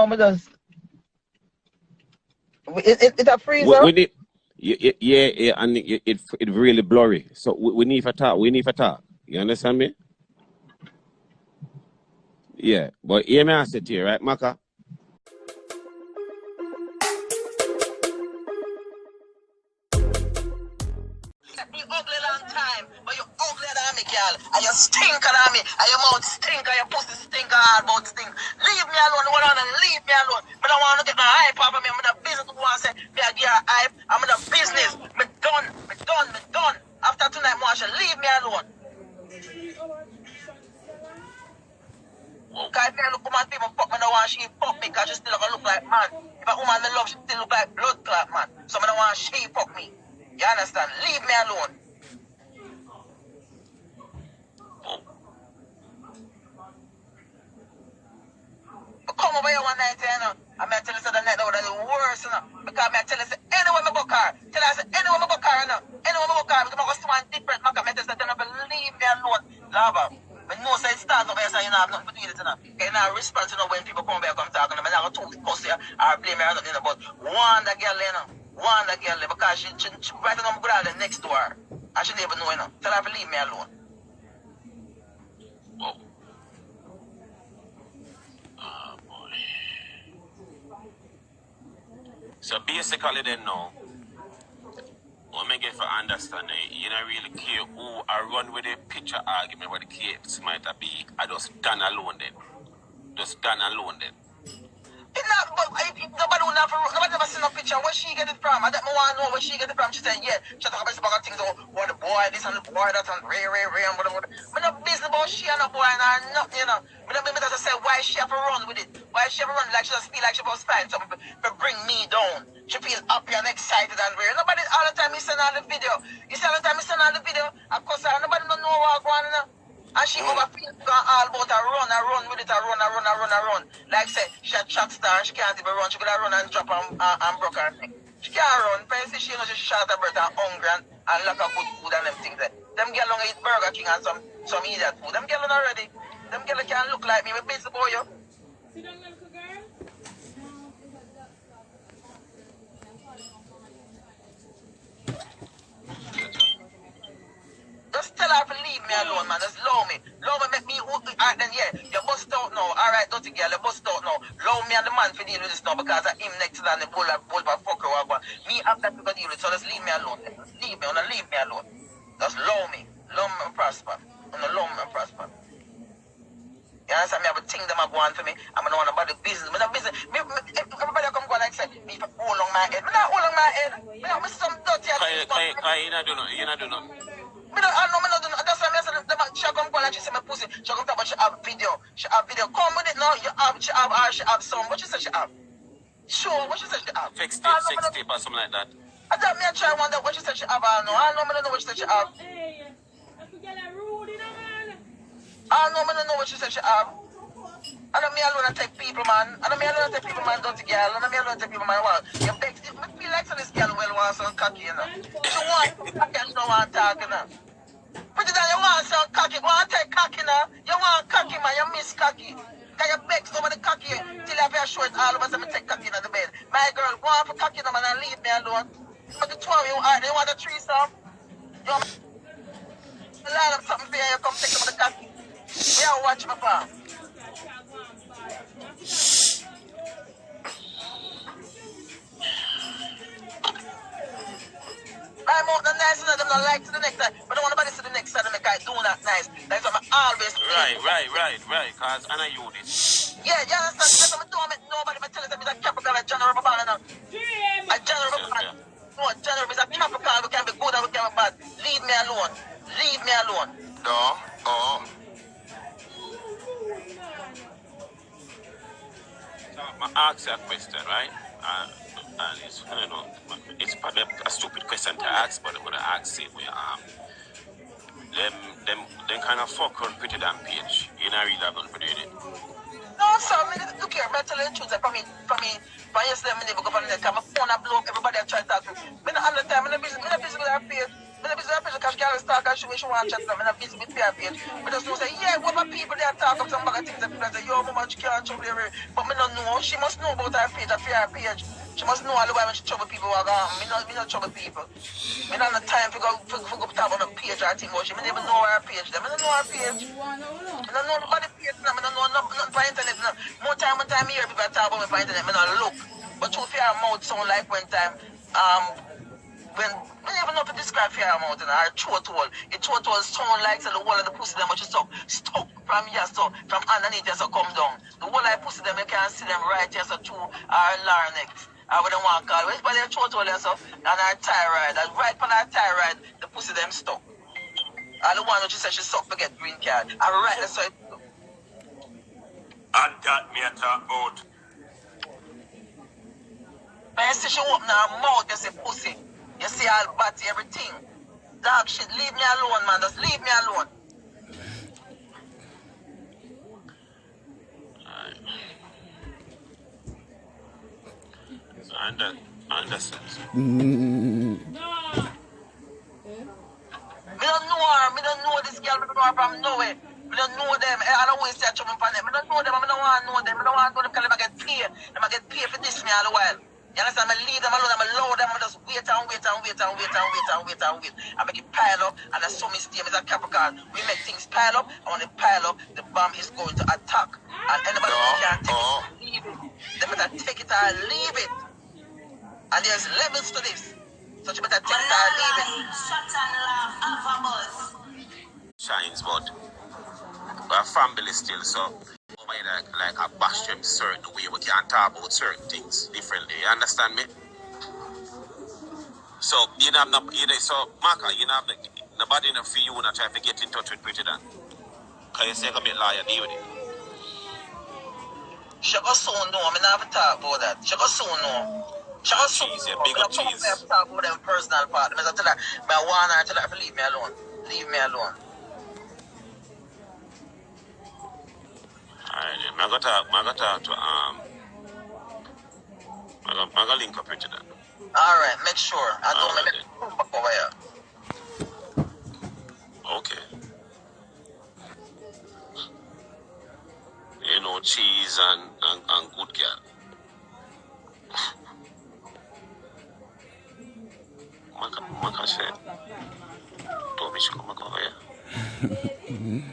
me just... It's a freezer? We need, yeah, and it really blurry. So we need to talk. We need to talk. You understand me? Yeah, but hear me ask it to you, right, Macka? You ugly long time, but you ugly than me, girl. And you stink than me, and your mouth stink, and your pussy stink, and hard mouth stink. Leave me alone, hold on, and leave me alone. But I don't want to get no hype off of me. I'm in a business to go and say, me I give her hype. I'm in a business. Me done. After tonight, Marsha, leave me alone. Because if I look woman people fuck me, I don't want she fuck me because she still look like man. If a woman I love, she still look like blood clot man. So I don't want she fuck me. You understand? Leave me alone. But come over here one night, you know. I may tell you the night that was the worst, you know. Because I may tell you anywhere I go car. Tell us anywhere I go car, you know. Anywhere I go car, because I go someone different. I may tell you don't leave me alone. Lava. But no say it starts over here, so you don't have nothing to do with it, you know. You know, response, you know, when people come back and talk, and I'm not going to cuss you or blame you or nothing, but one that girl, you know. One that girl, because she right on the ground next to her. And she never know, you know. Tell her to leave me alone. Oh. Oh, boy. So basically then now, what I get for understanding, you don't really care who I run with a picture argument where the case might be. I just stand alone then. It's not, but nobody never seen no picture. Where she get it from? I don't want to know where she get it from. She said, yeah, she talk about things about the boy, this and the boy, that and Ray, and whatever. I'm not business about she and the boy and nothing, you know. I'm just say, why she have to run with it? Why she have to run like she just feel like she supposed to find something to bring me down? She feel happy and excited and weird. Nobody all the time he send all the video. You see all the time he send all the video, of course, nobody don't know what going on. And she overfeels all about her run with it, run. Like say, she a track star and she can't even run. She could run and drop and broke her neck. She can't run. Fancy she knows she shot her birth and hungry and lack of good food and them things there. Them girls don't eat Burger King and some idiot food. Them girls already. Them girls can't look like me. We busy boy you. See them little girl? Just tell her to leave me alone, man. Just love me. Love me, make me hook. Alright, then, yeah. You bust out now. Alright, dirty girl, you bust out now. Love me and the man for deal with this now because I him next to that and the bull by fucker or whatever. Me have that to deal with, so just leave me alone. Just leave me alone. Just love me. Love me and prosper. And love me and prosper. You understand me? I have a thing that I go on for me. I'm not want about the business. I'm not business. Everybody come go like say, me for all on my head. I'm not all on my head. I'm some dirty. You not do nothing. I don't know. That's why I said she come go like she say my pussy. She come talk about she have video. Come with it now. She have some. What she said she have? Sure, what she said she have? Sex tape or something like that. I thought me I try wonder what she said she have. I don't know what she said she have. Hey, I could get a rude in a man. I don't know what she said she have. I don't me alone take people, man. Dirty girl. I don't me alone take people, man. Well, you beg. Me feel like so this girl well wants some cocky, you know. She want cocky, she don't want talk, you know. Pretti Don, you want some cocky, go and take cocky now. You want cocky, man. You miss cocky. Can you beg some of the cocky till you have your show it all of us and take cocky in the bed. My girl, go on for cocky now, man, and leave me alone. But the two of you, you want a threesome? You want to line up something for you, you come take some of the cocky. We are watching my farm. I'm out the nice and them not like to the next side. But I don't want nobody to the next side and make I do not nice. That's what I always do. Right. Cause I know you this. Yeah, you understand? That's what I'm doing. Nobody tell us that it's a capital like General Babana now. A General Babana. No, General is a capital. We can be good and we can be bad. Leave me alone. No. So I ask you a question, right? And it's, I don't know, it's probably a stupid question to ask, but I'm gonna ask it where them kind of fuck on Pretti Don page. You're not really going to do it. No, sir, look here, I'm telling you the truth. For me, yesterday, I never go on the net. My phone I blow up, everybody I try to talk to. I'm not all the time, I'm not busy with our page. I'm busy with page because she always talk and she want to chat. I'm busy with PR page. But just know say, yeah, what about people there talk of some bag of things that people say, yo, mama, she can't trouble her. But me don't know. She must know about her page, her PR page. She must know all the way when she trouble people who are gone. Me not trouble people. Me not have time to go talk on a page or thing. She me never know her page. Me don't know her page. Me don't know nobody page. Me don't know nothing for internet. More time me hear people talk about me for internet. Me not look. But truth your mouth sound like when time when I never know to describe your mouth and her throat hole. Your throat hole sound like so the whole of the pussy them which is stuck from here so from underneath here so come down. The whole of the pussy them you can't see them right here so through our larynx. I wouldn't want to call it, but their throat hole and so and our thyroid. And right on our thyroid, the pussy them stuck. And the one which she said she suck forget green card. And right that's so it. And that me a talk about. When you see she open her mouth, you see pussy. You see all body, everything. Dog shit, leave me alone, man. Just leave me alone. I understand. Me don't know her. Me don't know this girl. Me don't know her from nowhere. Me don't know them. I don't want to say a trouble for them. Me don't know them. I don't want to know them. Me don't want to know them because they get paid. They get paid for this me all the while. You understand? I leave them alone, I allow them, I just wait. I make it pile up, and that's so mistake is a Capricorn. We make things pile up, and when it pile up, the bomb is going to attack. And anybody who can't take it, leave it. They better take it or leave it. And there's levels to this. So you better take it or leave it. Shut and laugh, have a buzz. Shines, but our family still so. Like I bash them certain way we can talk about certain things differently. You understand me? So you know, so Macka, you know, nobody enough for you not try to get in touch with Pretti Don. Cause you say a bit liar, deal with it. She go soon know. I never talk about that. She go soon know. She go soon know. Big up cheese. I talk about them personal part. I tell her, I want her to tell her to leave me alone. Leave me alone. Alright, I got to I got link up Pretti Don. Alright, make sure. I don't make it back over here. Okay. You know, cheese and good girl. Macka said, told me she come back over here.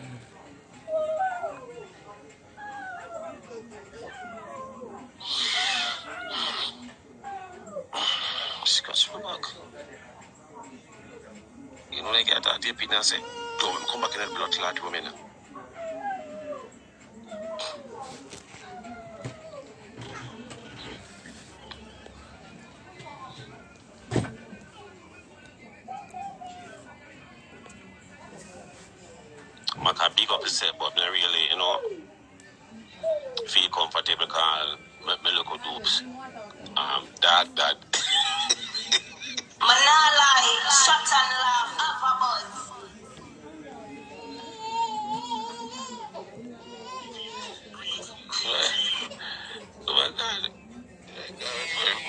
Scratch my back. You know, they get that deep in and say, don't come back in the blood clot women. Macka big up yourself, but not really, you know, feel comfortable because me look at dupes. That. Manala, shut and laugh, have a buzz. Oh my God.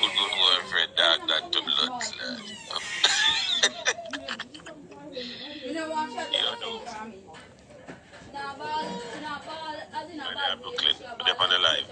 Good boyfriend, that to blood clot. You know, Brooklyn, they're on the live.